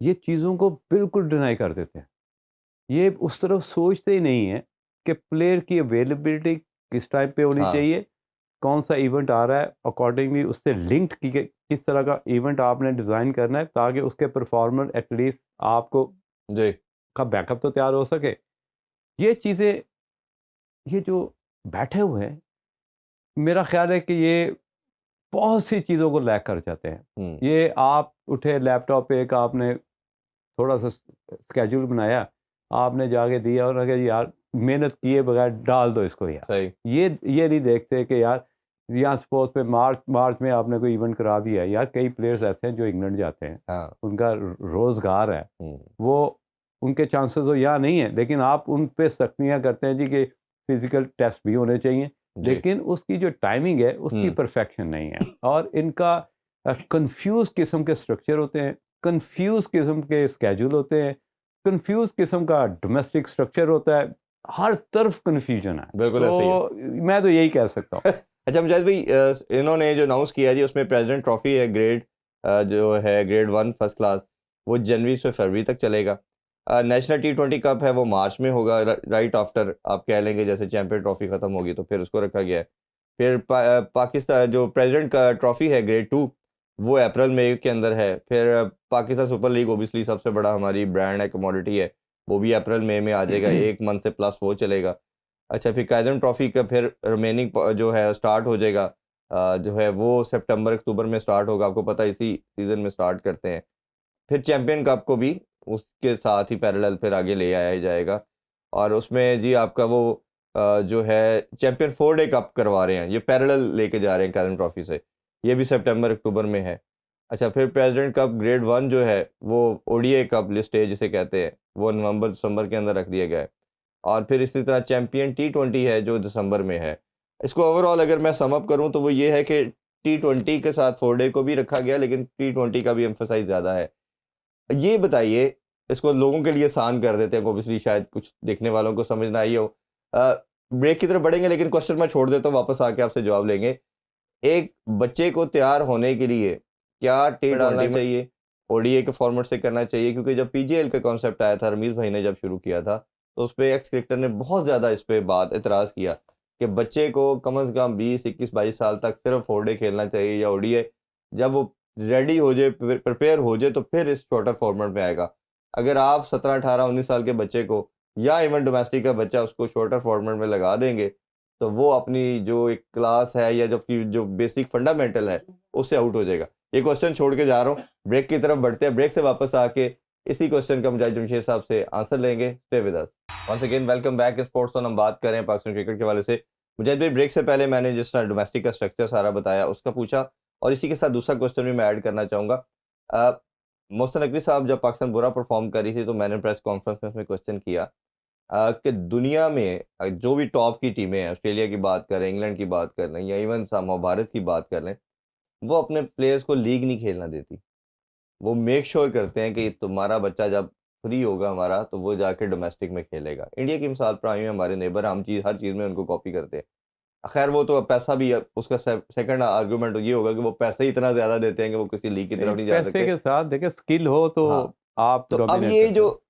ये चीज़ों को बिल्कुल डिनाई कर देते हैं। ये उस तरफ सोचते ही नहीं है कि प्लेयर की अवेलेबिलिटी किस टाइम पे होनी हाँ चाहिए, कौन सा इवेंट आ रहा है, अकॉर्डिंगली उससे लिंक्ड किस तरह का इवेंट आपने डिज़ाइन करना है ताकि उसके परफॉर्मर एटलीस्ट आपको जी का बैकअप तो तैयार हो सके। ये चीज़ें, ये जो बैठे हुए हैं, मेरा ख्याल है कि ये बहुत सी चीज़ों को लैक कर जाते हैं। ये आप उठे लैपटॉप पे एक आपने थोड़ा सा स्केड्यूल बनाया, आपने जाके दिया और कहा यार मेहनत किए बगैर डाल दो इसको यार। सही। ये नहीं देखते कि यार यहाँ सपोज पे मार्च में आपने कोई इवेंट करा दिया, यार कई प्लेयर्स ऐसे हैं जो इंग्लैंड जाते हैं, हाँ उनका रोज़गार है, वो उनके चांसेस हो या नहीं है, लेकिन आप उन पे सख्तियाँ करते हैं जी कि फिजिकल टेस्ट भी होने चाहिए, जी लेकिन उसकी जो टाइमिंग है उसकी परफेक्शन नहीं है। और इनका कंफ्यूज किस्म के स्ट्रक्चर होते हैं, कंफ्यूज किस्म के स्केड्यूल होते हैं, कंफ्यूज किस्म का डोमेस्टिक स्ट्रक्चर होता है, हर तरफ कंफ्यूजन है। बिल्कुल ऐसे ही है। तो मैं तो यही कह सकता हूँ। अच्छा मुजाहिद भाई, इन्होंने जो अनाउंस किया जी उसमें प्रेसिडेंट ट्रॉफी है ग्रेड जो है ग्रेड 1 फर्स्ट क्लास, वो जनवरी से फरवरी तक चलेगा। नेशनल T20 कप है वो मार्च में होगा, राइट आफ्टर आप कह लेंगे जैसे चैंपियन ट्रॉफी ख़त्म होगी तो फिर उसको रखा गया है। फिर पाकिस्तान जो प्रेसिडेंट का ट्रॉफी है ग्रेड 2 वो अप्रैल मई के अंदर है। फिर पाकिस्तान सुपर लीग ओबियसली सबसे बड़ा हमारी ब्रांड है, कमोडिटी है, वो भी अप्रैल मई में आ जाएगा, एक मंथ से प्लस वो चलेगा। अच्छा फिर कायजन ट्रॉफी का फिर रिमेनिंग जो है स्टार्ट हो जाएगा, जो है वो सितंबर अक्टूबर में स्टार्ट होगा, आपको पता है इसी सीज़न में स्टार्ट करते हैं। फिर चैंपियन कप को भी उसके साथ ही पैरेलल फिर आगे ले आया जाएगा। और उसमें जी आपका वो जो है चैंपियन 4 डे कप करवा रहे हैं, ये पैरेलल लेके जा रहे हैं कायजन ट्रॉफी से, ये भी सितंबर अक्टूबर में है। अच्छा फिर प्रेसिडेंट कप ग्रेड 1 जो है वो ओडीआई कप लिस्ट है जिसे कहते हैं, वो नवंबर दिसंबर के अंदर रख दिया गया है। और फिर इसी तरह चैंपियन T20 है जो दिसंबर में है। इसको ओवरऑल अगर मैं सम अप करूँ तो वो ये है कि T20 के साथ 4 डे को भी रखा गया, लेकिन T20 का भी एम्फसाइज ज़्यादा है। ये बताइए, इसको लोगों के लिए आसान कर देते हैं, ऑब्वियसली शायद कुछ देखने वालों को समझ ना आई हो। ब्रेक की तरफ बढ़ेंगे लेकिन क्वेश्चन मैं छोड़ देता हूँ, वापस आके आपसे जवाब लेंगे। एक बच्चे को तैयार होने के लिए क्या टेस्ट डालना चाहिए, ओडीआई के फॉर्मेट से करना चाहिए? क्योंकि जब पीजीएल का कॉन्सेप्ट आया था, रमीज भाई ने जब शुरू किया था, तो उस पे एक्स क्रिकेटर ने बहुत ज़्यादा इस पे बात एतराज़ किया कि बच्चे को कम से कम 20, 21, 22 साल तक सिर्फ ओडीआई खेलना चाहिए या ओडीआई, जब वो रेडी हो जाए, प्रिपेयर हो जाए, तो फिर इस शॉर्टर फॉर्मेट में आएगा। अगर आप 17, 18, 19 साल के बच्चे को या इवन डोमेस्टिक का बच्चा उसको शॉर्टर फॉर्मेट में लगा देंगे, तो वो अपनी जो एक क्लास है या जबकि जो बेसिक फंडामेंटल है उससे आउट हो जाएगा। ये क्वेश्चन छोड़ के जा रहा हूँ, ब्रेक की तरफ बढ़ते हैं, ब्रेक से वापस आके इसी क्वेश्चन का मुजाहिद जमशेद साहब से आंसर लेंगे। Stay with us. Once again welcome back sports on. हम बात कर रहे हैं पाकिस्तान क्रिकेट के वाले से। मुजाहिद भाई, ब्रेक से पहले मैंने जिस तरह डोमेस्टिक का स्ट्रक्चर सारा बताया उसका पूछा, और इसी के साथ दूसरा क्वेश्चन भी मैं ऐड करना चाहूँगा। मोहसिन नकवी साहब जब पाकिस्तान बुरा परफॉर्म कर रही थी तो मैंने प्रेस कॉन्फ्रेंस में उसमें क्वेश्चन किया कि दुनिया में जो भी टॉप की टीमें हैं, ऑस्ट्रेलिया की बात करें, इंग्लैंड की बात कर लें या इवन भारत की बात कर लें, वो अपने प्लेयर्स को लीग नहीं खेलना देती। वो मेक श्योर करते हैं कि तुम्हारा बच्चा जब फ्री होगा हमारा तो वो जाके डोमेस्टिक में खेलेगा। इंडिया की मिसाल पर आई है, हमारे नेबर, हम हर चीज़ में उनको कॉपी करते हैं। खैर वो तो पैसा भी है, उसका सेकंड आर्गुमेंट ये होगा कि वो पैसे ही इतना ज़्यादा देते हैं कि वो किसी लीग की तरफ नहीं जा पैसे सकते। के साथ देखिए, स्किल हो तो हाँ, आप तो अब डोमिनेट ये कर जो सकते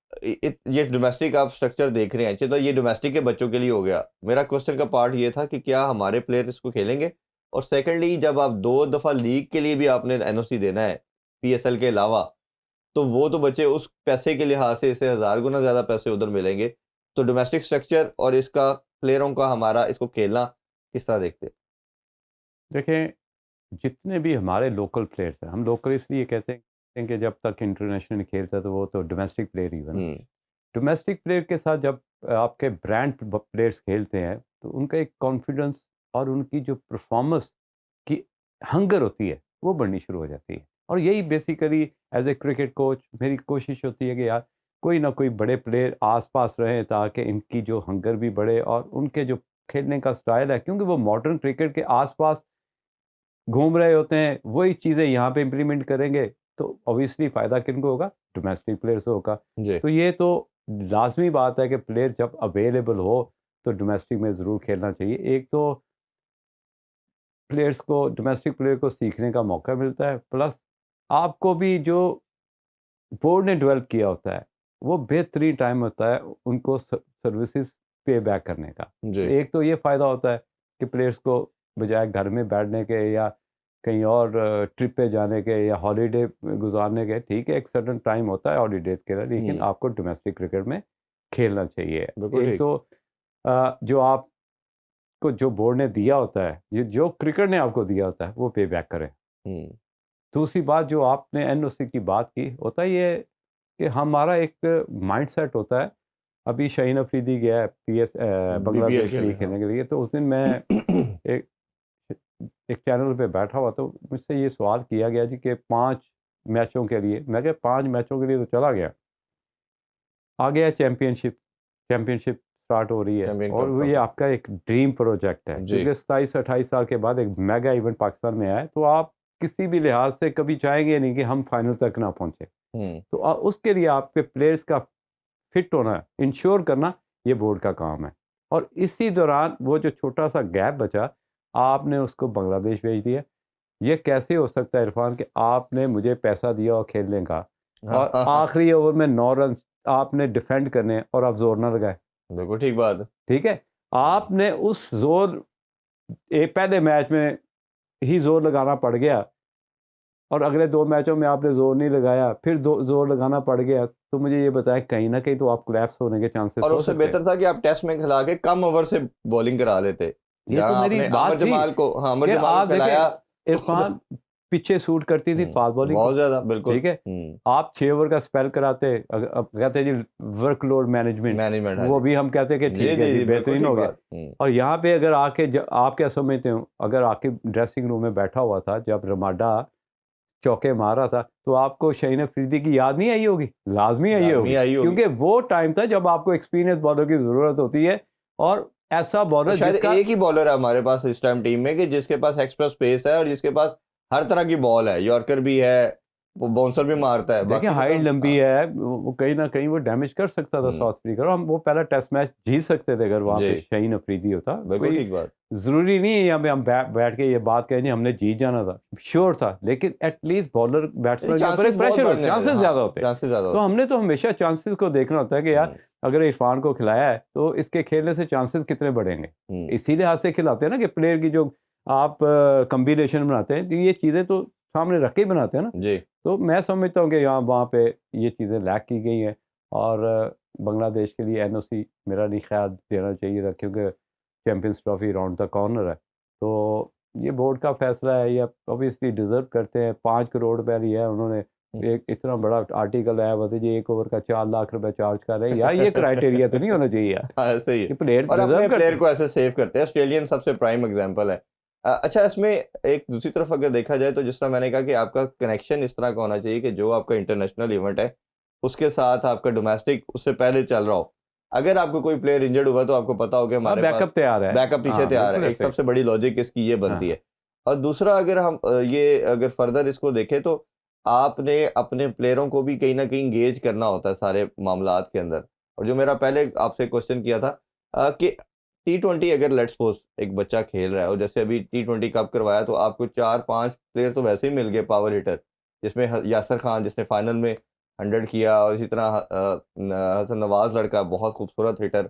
ये डोमेस्टिक आप स्ट्रक्चर देख रहे हैं, चलो ये डोमेस्टिक के बच्चों के लिए हो गया। मेरा क्वेश्चन का पार्ट ये था कि क्या हमारे प्लेयर इसको खेलेंगे? और सेकंडली जब आप 2 दफ़ा लीग के लिए भी आपने एनओसी देना है, पीएसएल के अलावा, तो वो तो बच्चे उस पैसे के लिहाज से इससे 1000 गुना ज़्यादा पैसे उधर मिलेंगे। तो डोमेस्टिक स्ट्रक्चर और इसका प्लेयरों का हमारा इसको खेलना किस तरह देखते हैं? देखें, जितने भी हमारे लोकल प्लेयर्स हैं, हम लोकल इसलिए कहते हैं कि जब तक इंटरनेशनल नहीं खेलता तो वो तो डोमेस्टिक प्लेयर ही है ना। हुँ, डोमेस्टिक प्लेयर के साथ जब आपके ब्रांड प्लेयर्स खेलते हैं तो उनका एक कॉन्फिडेंस और उनकी जो परफॉर्मेंस की हंगर होती है वो बढ़नी शुरू हो जाती है। और यही basically as a cricket coach मेरी कोशिश होती है कि यार कोई ना कोई बड़े प्लेयर आसपास रहें ताकि इनकी जो हंगर भी बढ़े और उनके जो खेलने का स्टाइल है, क्योंकि वो मॉडर्न क्रिकेट के आसपास घूम रहे होते हैं, वही चीज़ें यहाँ पे इम्प्लीमेंट करेंगे तो ऑब्वियसली फ़ायदा किनको होगा? डोमेस्टिक प्लेयर्स होगा। जी, तो ये तो लाज़मी बात है कि प्लेयर जब अवेलेबल हो तो डोमेस्टिक में ज़रूर खेलना चाहिए। एक तो प्लेयर्स को, डोमेस्टिक प्लेयर को सीखने का मौका मिलता है, प्लस आपको भी जो बोर्ड ने डेवलप किया होता है वो बेहतरीन टाइम होता है उनको सर्विसेज पे बैक करने का। जी। एक तो ये फ़ायदा होता है कि प्लेयर्स को बजाय घर में बैठने के या कहीं और ट्रिप पे जाने के या हॉलीडे गुजारने के, ठीक है एक सर्टन टाइम होता है हॉलीडेज़ के लिए, लेकिन हुँ, आपको डोमेस्टिक क्रिकेट में खेलना चाहिए। बिल्कुल एक ठीक। तो जो आपको जो बोर्ड ने दिया होता है, ये जो क्रिकेट ने आपको दिया होता है वो पे बैक करें। हुँ, दूसरी बात जो आपने एनओसी की बात की, होता ये है कि हमारा एक माइंडसेट होता है। अभी शाहीन अफरीदी गया है बीपीएल बांग्लादेश के लिए खेलने, हाँ। खेलने के लिए, तो उस दिन मैं एक एक चैनल पे बैठा हुआ तो मुझसे ये सवाल किया गया जी कि 5 मैचों के लिए, मैं कहा 5 मैचों के लिए तो चला गया, आ गया चैंपियनशिप स्टार्ट हो रही है Champion और Cup वो ये Trophy। आपका एक ड्रीम प्रोजेक्ट है जी। क्योंकि 27-28 साल के बाद एक मेगा इवेंट पाकिस्तान में आया है, तो आप किसी भी लिहाज से कभी चाहेंगे नहीं कि हम फाइनल तक ना पहुंचे। तो उसके लिए आपके प्लेयर्स का फिट होना, इंश्योर करना, ये बोर्ड का काम है। और इसी दौरान वो जो छोटा सा गैप बचा, आपने उसको बांग्लादेश भेज दिया। ये कैसे हो सकता है इरफान कि आपने मुझे पैसा दिया और खेलने का, और आखिरी ओवर में 9 रन आपने डिफेंड करने और आप जोर ना लगाए। बिल्कुल ठीक बात है। ठीक है, आपने उस जोर पहले मैच में ही जोर लगाना पड़ गया और अगले 2 मैचों में आपने जोर नहीं लगाया, फिर जोर लगाना पड़ गया, तो मुझे ये बताएं कहीं ना कहीं तो आप कोलैप्स होने के चांसेस और हो उससे सकते हैं। बेहतर था कि आप टेस्ट में खिला के कम ओवर से बॉलिंग करा लेते। ये तो जहां मेरी आपने बात अमर थी जमाल को, हाँ, अमर कि जमाल आप को खिलाया देखें इरफान पीछे सूट करती थी फास्ट बॉलिंग बहुत ज्यादा, बिल्कुल। ठीक है, आप 6 ओवर का स्पेल कराते, अब कहते हैं जी वर्कलोड मैनेजमेंट, वो भी हम कहते हैं कि ठीक है जी बेहतरीन हो गया। और यहाँ पे अगर आके आप क्या समझते हो, अगर आके ड्रेसिंग रूम में बैठा हुआ था जब रमाडा चौके मारा था, तो आपको शाहीन अफरीदी की याद नहीं आई होगी? लाजमी आई होगी, क्योंकि वो टाइम था जब आपको एक्सपीरियंस बॉलर की जरूरत होती है। और ऐसा बॉलर शायद जिसका एक ही बॉलर है हमारे पास इस टाइम टीम में कि जिसके पास एक्सप्रेस पेस है और जिसके पास हर तरह की बॉल है, यॉर्कर भी है, वो बाउंसर भी मारता है। देखिए हाइट लंबी है, वो कहीं ना कहीं वो डैमेज कर सकता था साउथ अफ्रीका, और हम वो पहला टेस्ट मैच जीत सकते थे अगर वहाँ पे शाहीन अफरीदी होता। बिल्कुल ठीक बात। जरूरी नहीं है यहाँ पे हम बैठ के ये बात कहें हमने जीत जाना था, श्योर था, लेकिन एटलीस्ट बॉलर बैट्समैन के ऊपर प्रेशर हो, चांसेस ज्यादा होते हैं। तो हमने तो हमेशा चांसेस को देखना होता है कि यार अगर इरफान को खिलाया है तो इसके खेलने से चांसेस कितने बढ़ेंगे। इसी लिहाज से खिलाते हैं ना कि प्लेयर की जो आप कम्बिनेशन बनाते हैं, तो ये चीज़ें तो सामने रख के ही बनाते हैं ना जी। तो मैं समझता हूँ कि यहाँ वहाँ पे ये चीज़ें लैक की गई हैं, और बांग्लादेश के लिए एनओसी मेरा नहीं ख्याल देना चाहिए था, क्योंकि champions trophy round the corner है। तो ये बोर्ड का फैसला है, ये ऑब्वियसली डिज़र्व करते हैं। 5 करोड़ रुपया लिया है उन्होंने, एक इतना बड़ा आर्टिकल आया हुआ था जी 1 ओवर का 4 लाख रुपए चार्ज कर रहे हैं। यार ये क्राइटेरिया तो नहीं होना चाहिए यार, सही है। प्लेयर और अपने प्लेयर को ऐसे सेव करते हैं। ऑस्ट्रेलियन सबसे प्राइम एग्जांपल है। अच्छा, इसमें एक दूसरी तरफ अगर देखा जाए तो जिस तरह मैंने कहा कि आपका कनेक्शन इस तरह का होना चाहिए कि जो आपका इंटरनेशनल इवेंट है उसके साथ आपका डोमेस्टिक उससे पहले चल रहा हो। अगर आपको कोई प्लेयर इंजर्ड हुआ तो आपको पता हो कि हमारे पास बैकअप तैयार है, बैकअप पीछे तैयार है। एक सबसे बड़ी लॉजिक इसकी ये बनती है। और दूसरा, अगर हम ये अगर फर्दर इसको देखें तो आपने अपने प्लेयरों को भी कहीं ना कहीं इंगेज करना होता है सारे मामलात के अंदर। और जो मेरा पहले आपसे क्वेश्चन किया था कि T20 अगर लेट्स सपोज एक बच्चा खेल रहा है और जैसे अभी T20 कप करवाया तो आपको 4-5 प्लेयर तो वैसे ही मिल गए पावर हिटर, जिसमें यासर खान जिसने फाइनल में 100 किया, और इसी तरह हसन नवाज लड़का बहुत खूबसूरत हिटर,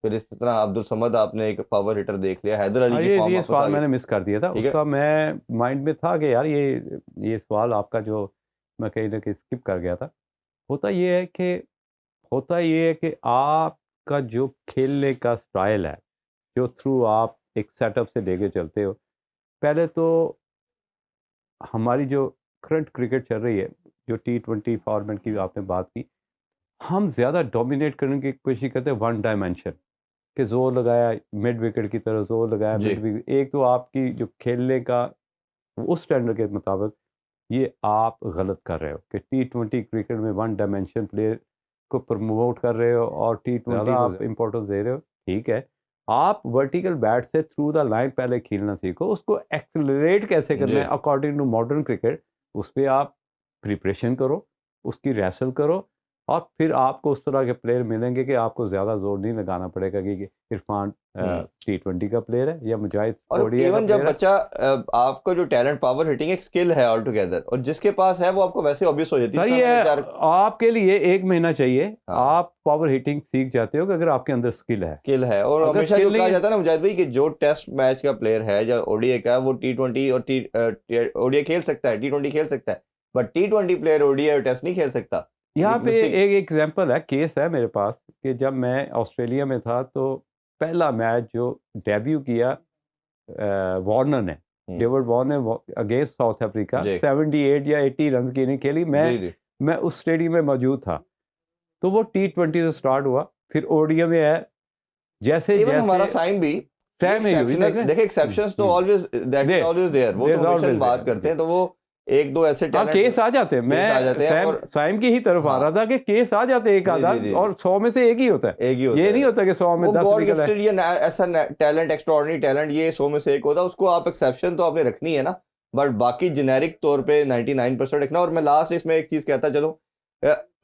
फिर इस तरह अब्दुल समद आपने एक पावर हिटर देख लिया, हैदर अली की फॉर्म ये सवाल मैंने मिस कर दिया था, उसका मैं माइंड में था कि यार ये सवाल आपका जो मैं कहीं ना कहीं स्किप कर गया था। होता ये है कि आपका जो खेलने का स्टाइल है, जो थ्रू आप एक सेटअप से लेके चलते हो। पहले तो हमारी जो करंट क्रिकेट चल रही है, जो T20 फॉर्मेट की आपने बात की, हम ज़्यादा डोमिनेट करने की कोशिश करते हैं वन डायमेंशन, कि जोर लगाया मिड विकेट की तरह, जोर लगाया मिड विकेट। एक तो आपकी जो खेलने का उस स्टैंडर्ड के मुताबिक ये आप गलत कर रहे हो कि T20 क्रिकेट में वन डायमेंशन प्लेयर को प्रमोट कर रहे हो और T20 आप इम्पोर्टेंस दे रहे हो। ठीक है, आप वर्टिकल बैट से थ्रू द लाइन पहले खेलना सीखो, उसको एक्सेलरेट कैसे करना है अकॉर्डिंग टू मॉडर्न क्रिकेट, उस पर आप प्रिपरेशन करो, उसकी रेसल करो, और फिर आपको उस तरह के प्लेयर मिलेंगे कि आपको ज़्यादा जोर नहीं लगाना पड़ेगा कि इरफान T20 का प्लेयर है या मुजाहिद ओडीआई का जब बच्चा आपका जो टैलेंट पावर हिटिंग एक स्किल है ऑल टुगेदर, और जिसके पास है वो आपको वैसे ऑब्वियस हो जाती है। सही है, आपके लिए 1 महीना चाहिए, आप पावर हिटिंग सीख जाते हो कि अगर आपके अंदर स्किल है। और हमेशा जो कहा जाता है ना मुजाहिद भाई कि जो टेस्ट मैच का प्लेयर है या ओडीआई का, वो T20 और ओडीआई खेल सकता है, T20 खेल सकता है, बट T20 प्लेयर ओडीआई और टेस्ट नहीं खेल सकता। यहाँ पे एक एग्जांपल है, केस है मेरे पास, कि जब मैं ऑस्ट्रेलिया में था तो पहला मैच जो डेब्यू किया वार्नर ने, David Warner against south Africa, 78 या 80 रन की नहीं खेली, मैं उस स्टेडियम में मौजूद था। तो वो T20 से स्टार्ट हुआ, फिर ओडीआई में है, जैसे हमारा साइन भी देखिए एक्सेप्शंस तो ऑलवेज देयर, वो तो हमेशा बात करते हैं, तो वो एक दो ऐसे हाँ टैलेंट केस आ जाते हैं, केस आ जाते हैं मैं और साइम की ही तरफ आ हाँ। रहा था कि केस आ जाते हैं एक जी, आधा, जी, जी। और 100 में से एक ही होता है, एक ही होता ये है। नहीं होता कि 100 में वो 10 गॉड निकल है। गिफ्टेड ये ऐसा टैलेंट, एक्स्ट्राऑर्डिनरी टैलेंट, ये 100 में से एक होता है, उसको आप एक्सेप्शन तो आपने रखनी है ना, बट बाकी जेनेरिक तौर पे 99% रखना। और मैं लास्ट इसमें एक चीज कहता चलो,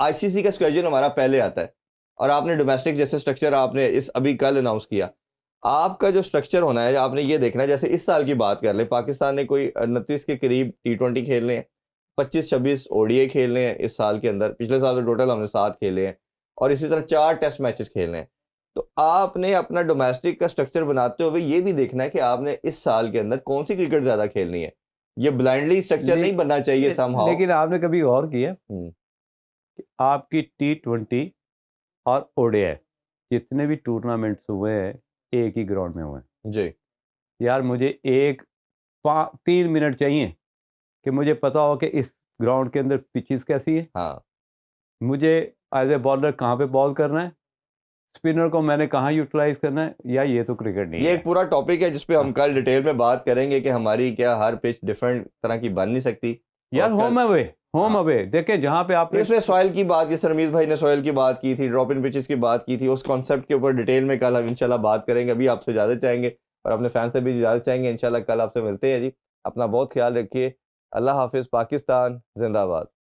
आईसीसी का स्केड्यूल हमारा पहले आता है और आपने डोमेस्टिक जैसे स्ट्रक्चर आपने इस अभी कल अनाउंस किया, आपका जो स्ट्रक्चर होना है आपने ये देखना है। जैसे इस साल की बात कर ले, पाकिस्तान ने कोई 29 के करीब T20 खेलने हैं, 25-26 ओडीआई खेलने हैं इस साल के अंदर, पिछले साल तो टोटल हमने 7 खेले हैं, और इसी तरह 4 टेस्ट मैचेस खेलने हैं। तो आपने अपना डोमेस्टिक का स्ट्रक्चर बनाते हुए ये भी देखना है कि आपने इस साल के अंदर कौन सी क्रिकेट ज्यादा खेलनी है। ये ब्लाइंडली स्ट्रक्चर नहीं बनना चाहिए समहाउ। लेकिन आपने कभी और किया कि आपकी T20 और ओडीआई जितने भी टूर्नामेंट्स हुए हैं एक ही ग्राउंड में हुए हैं जी, यार, मुझे 3 मिनट चाहिए कि मुझे पता हो कि इस ग्राउंड के अंदर पिचेस कैसी है, हाँ, मुझे एज ए बॉलर कहाँ पे बॉल करना है, स्पिनर को मैंने कहाँ यूटिलाइज करना है, या ये तो क्रिकेट नहीं ये है। एक पूरा टॉपिक है जिसपे हम कल डिटेल में बात करेंगे कि हमारी क्या हर पिच डिफरेंट तरह की बन नहीं सकती। यार और होम अवे, होम हाँ। अवे देखें जहाँ पे आपने इसमें सॉइल की बात, जैसे रमीज भाई ने सॉइल की बात की थी, ड्रॉप इन पिचेस की बात की थी, उस कॉन्सेप्ट के ऊपर डिटेल में कल हम इंशाल्लाह बात करेंगे। अभी आपसे इजाजत चाहेंगे और अपने फैन से भी इजाजत चाहेंगे। इंशाल्लाह कल आपसे मिलते हैं जी। अपना बहुत ख्याल रखिए। अल्लाह हाफिज। पाकिस्तान जिंदाबाद।